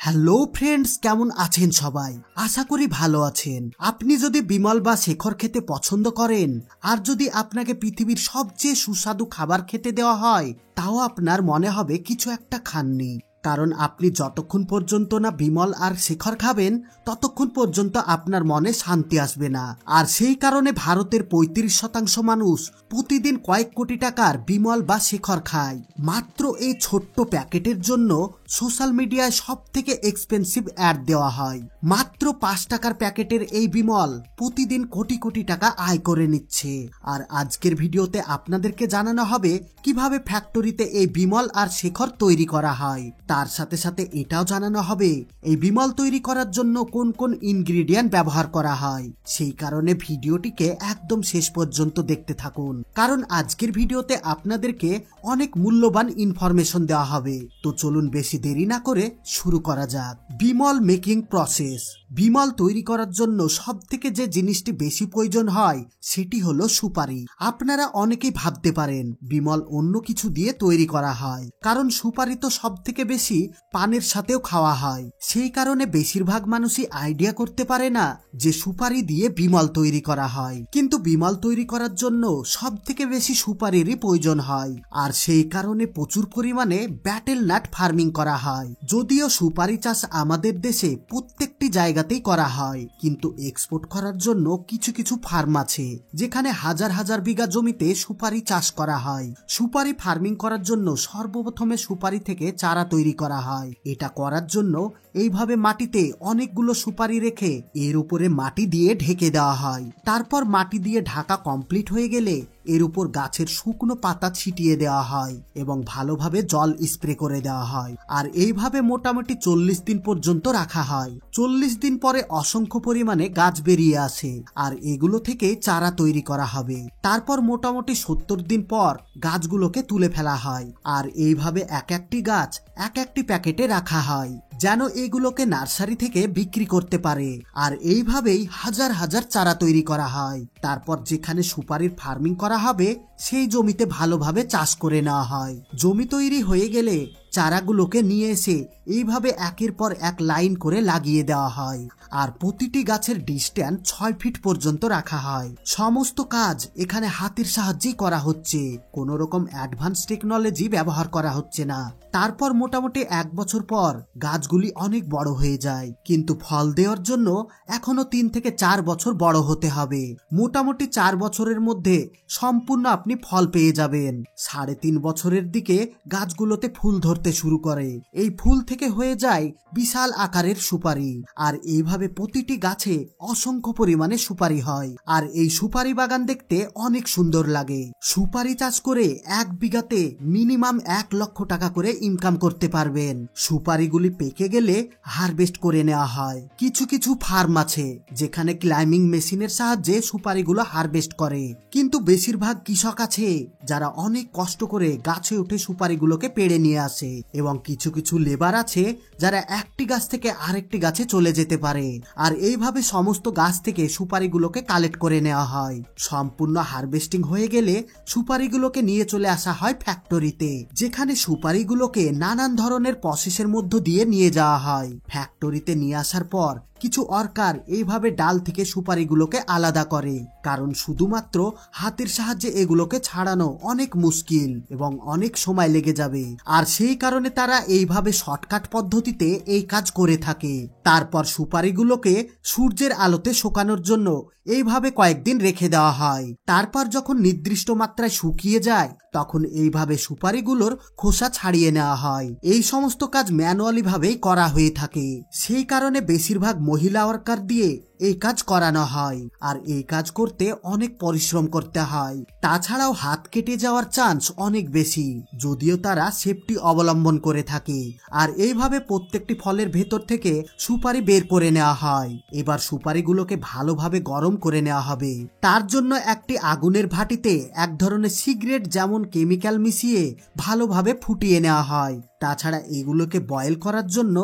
Hello friends, কেমন আছেন সবাই? আশা করি ভালো আছেন। আপনি যদি বিমল বা শেখর খেতে পছন্দ করেন, আর যদি আপনাকে পৃথিবীর সবচেয়ে সুস্বাদু খাবার খেতে দেওয়া হয়, তাও আপনার মনে হবে কিছু একটা খাননি। কারণ আপনি যতক্ষণ পর্যন্ত না বিমল আর শেখর খাবেন, ততক্ষণ পর্যন্ত আপনার মনে শান্তি আসবে না। আর সেই কারণে ভারতের 35% মানুষ প্রতিদিন কয়েক কোটি টাকার বিমল বা শেখর খায়। মাত্র এই ছোট্ট প্যাকেটের জন্য সোশ্যাল মিডিয়ায় সব থেকে এক্সপেন্সিভ অ্যাড দেওয়া হয়। মাত্র 5 টাকার প্যাকেটের এই বিমল প্রতিদিন কোটি কোটি টাকা আয় করে নিচ্ছে। আর আজকের ভিডিওতে আপনাদেরকে জানানো হবে কিভাবে ফ্যাক্টরিতে এই বিমল আর শেখর তৈরি করা হয়। তার সাথে সাথে এটাও জানানো হবে এই বিমল তৈরি করার জন্য কোন কোন ইনগ্রিডিয়েন্ট ব্যবহার করা হয়। সেই কারণে ভিডিওটিকে একদম শেষ পর্যন্ত দেখতে থাকুন, কারণ আজকের ভিডিওতে আপনাদেরকে অনেক মূল্যবান ইনফরমেশন দেওয়া হবে। তো চলুন বেশি দেরি না করে শুরু করা যাক। Bimal making process. বিমল তৈরি করার জন্য সব থেকে যে জিনিসটি বেশি প্রয়োজন হয় সেটি হলো সুপারি। আপনারা অনেকেই ভাবতে পারেন বিমল অন্য কিছু দিয়ে তৈরি করা হয়, কারণ সুপারি তো সব থেকে বেশি পানের সাথেও খাওয়া হয়। সেই কারণে বেশিরভাগ মানুষই আইডিয়া করতে পারে না যে সুপারি দিয়ে বিমল তৈরি করা হয়। কিন্তু বিমল তৈরি করার জন্য সব থেকে বেশি সুপারিরই প্রয়োজন হয়, আর সেই কারণে প্রচুর পরিমাণে ব্যাটেল নাট ফার্মিং করা হয়। যদিও সুপারি চাষ আমাদের দেশে প্রত্যেকটি জায়গাতেই করা হয়, কিন্তু এক্সপোর্ট করার জন্য কিছু কিছু ফার্ম আছে যেখানে হাজার হাজার বিঘা জমিতে সুপারি চাষ করা হয়। সুপারি ফার্মিং করার জন্য সর্বপ্রথমে সুপারি থেকে চারা তৈরি করা হয়। এটা করার জন্য এইভাবে মাটিতে অনেকগুলো সুপারি রেখে এর উপরে মাটি দিয়ে ঢেকে দেওয়া হয়। তারপর মাটি দিয়ে ঢাকা কমপ্লিট হয়ে গেলে এর উপর গাছের শুকনো পাতা ছিটিয়ে দেওয়া হয় এবং ভালোভাবে জল স্প্রে করে দেওয়া হয়। আর এইভাবে মোটামুটি 40 দিন পর্যন্ত রাখা হয়। 40 দিন পরে অসংখ্য পরিমাণে গাছ বেরিয়ে আসে, আর এগুলো থেকে চারা তৈরি করা হবে। তারপর মোটামুটি 70 দিন পর গাছগুলোকে তুলে ফেলা হয়, আর এইভাবে এক একটি গাছ এক একটি প্যাকেটে রাখা হয় যেন এগুলোকে নার্সারি থেকে বিক্রি করতে পারে। আর এইভাবেই হাজার হাজার চারা তৈরি করা হয়। তারপর যেখানে সুপারির ফার্মিং করা হবে সেই জমিতে ভালোভাবে চাষ করে নেওয়া হয়। জমি তৈরি হয়ে গেলে চারাগুলোকে নিয়ে এসে এইভাবে একের পর এক লাইন করে লাগিয়ে দেওয়া হয়, আর প্রতিটি গাছের ডিস্ট্যান্স 6 ফিট পর্যন্ত রাখা হয়। সমস্ত কাজ এখানে হাতের সাহায্যেই করা হচ্ছে, কোনো রকম অ্যাডভান্স টেকনোলজি ব্যবহার করা হচ্ছে না। তারপর মোটামুটি 1 বছর পর গাছগুলি অনেক বড় হয়ে যায়, কিন্তু ফল দেওয়ার জন্য এখনো 3 থেকে 4 বছর বড় হতে হবে। মোটামুটি 4 বছরের মধ্যে সম্পূর্ণ আপনি ফল পেয়ে যাবেন। 3.5 বছরের দিকে গাছগুলোতে ফুল ধরতে শুরু করে। এই ফুল থেকে হয়ে যায় বিশাল আকারের সুপারি, আর এইভাবে প্রতিটি গাছে অসংখ্য পরিমাণে সুপারি হয়। আর এই সুপারি বাগান দেখতে অনেক সুন্দর লাগে। সুপারি চাষ করে 1 বিঘাতে মিনিমাম 1 লক্ষ টাকা করে ইনকাম করতে পারবেন। সুপারিগুলি পেকে গেলে হারভেস্ট করে নেওয়া হয়। কিছু কিছু ফার্ম আছে যেখানে ক্লাইম্বিং মেশিনের সাহায্যে সুপারিগুলো হারভেস্ট করে, কিন্তু বেশিরভাগ কৃষক আছে যারা অনেক কষ্ট করে গাছে উঠে সুপারিগুলোকে পেড়ে নিয়ে আসে, এবং কিছু কিছু লেবার আছে যারা একটি গাছ থেকে আরেকটি গাছে চলে যেতে পারে। আর এইভাবে সমস্ত গাছ থেকে সুপারিগুলোকে কালেক্ট করে নেওয়া হয়। সম্পূর্ণ হারভেস্টিং হয়ে গেলে সুপারিগুলোকে নিয়ে চলে আসা হয় ফ্যাক্টরিতে, যেখানে সুপারিগুলোকে নানান ধরনের প্রসেসের মধ্য দিয়ে নিয়ে যাওয়া হয়। ফ্যাক্টরিতে নিয়ে আসার পর কিছু ওয়ার্কার এইভাবে ডাল থেকে সুপারিগুলোকে আলাদা করে, কারণ শুধুমাত্র হাতের সাহায্যে এগুলোকে ছাড়ানো অনেক মুশকিল এবং অনেক সময় লেগে যাবে। আর সেই কারণে তারা এইভাবে শর্টকাট পদ্ধতিতে এই কাজ করে থাকে। তারপর সুপারিগুলোকে সূর্যের আলোতে শুকানোর জন্য এইভাবে কয়েকদিন রেখে দেওয়া হয়। তারপর যখন নির্দিষ্ট মাত্রায় শুকিয়ে যায় তখন এইভাবে সুপারিগুলোর খোসা ছাড়িয়ে নেওয়া হয়। এই সমস্ত কাজ ম্যানুয়ালি ভাবেই করা হয়ে থাকে। সেই কারণে বেশিরভাগ মহিলা ওয়ার্কার দিয়ে এই কাজ করানো হয়, আর এই কাজ করতে অনেক পরিশ্রম করতে হয়। তাছাড়াও হাত কেটে যাওয়ার চান্স অনেক বেশি, যদিও তারা সেফটি অবলম্বন করে থাকে। আর এইভাবে প্রত্যেকটি ফলের ভেতর থেকে সুপারি বের করে নেওয়া হয়। এবার সুপারিগুলোকে ভালোভাবে গরম করে নেওয়া হবে। তার জন্য একটি আগুনের ভাটিতে এক ধরনের সিগারেট যেমন কেমিক্যাল মিশিয়ে ভালোভাবে ফুটিয়ে নেওয়া হয়। তাছাড়া এগুলোকে বয়েল করার জন্য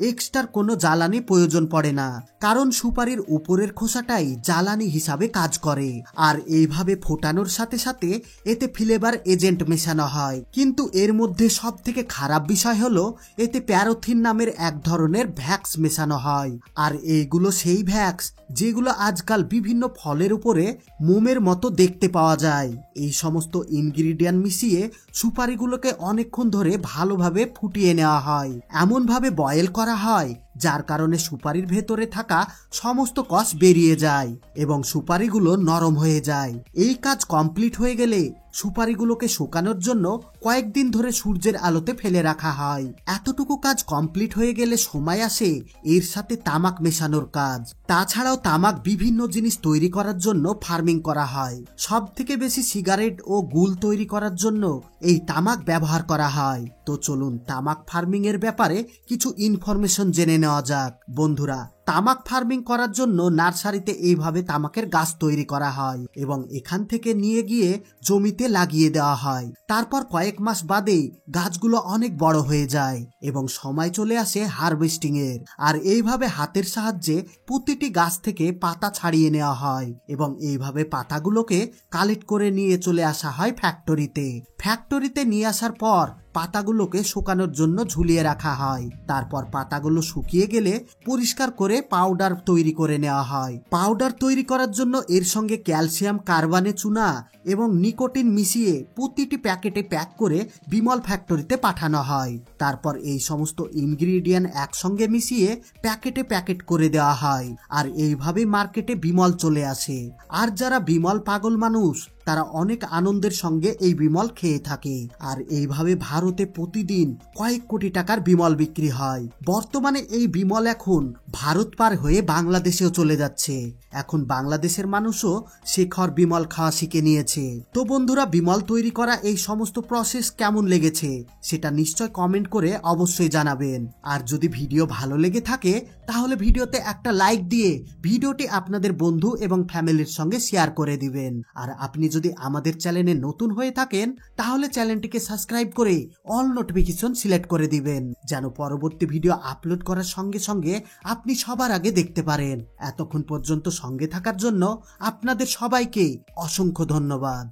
এক্সট্রা কোনো জ্বালানি প্রয়োজন পড়ে না, কারণ সুপারির উপরের খোসাটাই জ্বালানি হিসাবে কাজ করে। আর এইভাবে ফোটানোর সাথে সাথে এতে ফ্লেভার এজেন্ট মেশানো হয়। কিন্তু এর মধ্যে সব থেকে খারাপ বিষয় হলো এতে প্যারাথিন নামের এক ধরনের ভ্যাক্স মেশানো হয়। আর এইগুলো সেই ভ্যাক্স যেগুলো আজকাল বিভিন্ন ফলের উপরে মোমের মতো দেখতে পাওয়া যায়। এই সমস্ত ইনগ্রিডিয়েন্ট মিশিয়ে সুপারিগুলোকে অনেকক্ষণ ধরে ভালোভাবে ফুটিয়ে নেওয়া হয়, এমনভাবে বয়েল করা হয় যার কারণে সুপারির ভেতরে থাকা সমস্ত কষ বেরিয়ে যায় এবং সুপারিগুলো নরম হয়ে যায়। এই কাজ কমপ্লিট হয়ে গেলে সুপারিগুলোকে শুকানোর জন্য কয়েকদিন ধরে সূর্যের আলোতে ফেলে রাখা হয়। এতটুকু কাজ কমপ্লিট হয়ে গেলে সময় আসে এর সাথে তামাক মেশানোর কাজ। তাছাড়াও তামাক বিভিন্ন জিনিস তৈরি করার জন্য ফার্মিং করা হয়। সব থেকে বেশি সিগারেট ও গুল তৈরি করার জন্য এই তামাক ব্যবহার করা হয়। তো চলুন তামাক ফার্মিং এর ব্যাপারে কিছু ইনফরমেশন জেনে নেওয়া যাক। বন্ধুরা, তামাক ফার্মিং করার জন্য নার্সারিতে এইভাবে তামাকের গাছ তৈরি করা হয় এবং এখান থেকে নিয়ে গিয়ে জমিতে লাগিয়ে দেওয়া হয়। তারপর কয়েক মাস বাদে গাছগুলো অনেক বড় হয়ে যায় এবং সময় চলে আসে হারভেস্টিং এর। আর এইভাবে হাতের সাহায্যে প্রতিটি গাছ থেকে পাতা ছাড়িয়ে নেওয়া হয় এবং এইভাবে পাতাগুলোকে কালেক্ট করে নিয়ে চলে আসা হয় ফ্যাক্টরিতে। ফ্যাক্টরিতে নিয়ে আসার পর পাতাগুলোকে শুকানোর জন্য ঝুলিয়ে রাখা হয়। তারপর পাতাগুলো শুকিয়ে গেলে পরিষ্কার করে পাউডার তৈরি করে নেওয়া হয়। পাউডার তৈরি করার জন্য এর সঙ্গে ক্যালসিয়াম কার্বনে চুনা এবং নিকোটিন মিশিয়ে প্রতিটি প্যাকেটে প্যাক করে বিমল ফ্যাক্টরিতে পাঠানো হয়। তারপর এই সমস্ত ইনগ্রিডিয়েন্ট একসঙ্গে মিশিয়ে প্যাকেটে প্যাকেট করে দেওয়া হয়। আর এইভাবে মার্কেটে বিমল চলে আসে। আর যারা বিমল পাগল মানুষ তারা অনেক আনন্দের সঙ্গে এই বিমল খেয়ে থাকে। আর এইভাবে ভারতে প্রতিদিন কয়েক কোটি টাকার বিমল বিক্রি হয়। বর্তমানে এই বিমল এখন ভারত পার হয়ে বাংলাদেশেও চলে যাচ্ছে। এখন বাংলাদেশের মানুষও শেখর বিমল খাওয়া শিখে নিয়েছে। তো বন্ধুরা, বিমল তৈরি করা এই সমস্ত প্রসেস কেমন লেগেছে সেটা নিশ্চয় কমেন্ট করে অবশ্যই জানাবেন। আর যদি ভিডিও ভালো লেগে থাকে তাহলে ভিডিওতে একটা লাইক দিয়ে ভিডিওটি আপনাদের বন্ধু এবং ফ্যামিলির সঙ্গে শেয়ার করে দিবেন। আর আপনি যদি আমাদের চ্যানেলে নতুন হয়ে থাকেন তাহলে চ্যানেলটিকে সাবস্ক্রাইব করে অল নোটিফিকেশন সিলেক্ট করে দিবেন, যেন পরবর্তী ভিডিও আপলোড করার সঙ্গে সঙ্গে আপনি সবার আগে দেখতে পারেন। এতক্ষণ পর্যন্ত সঙ্গে থাকার জন্য আপনাদের সবাইকে অসংখ্য ধন্যবাদ।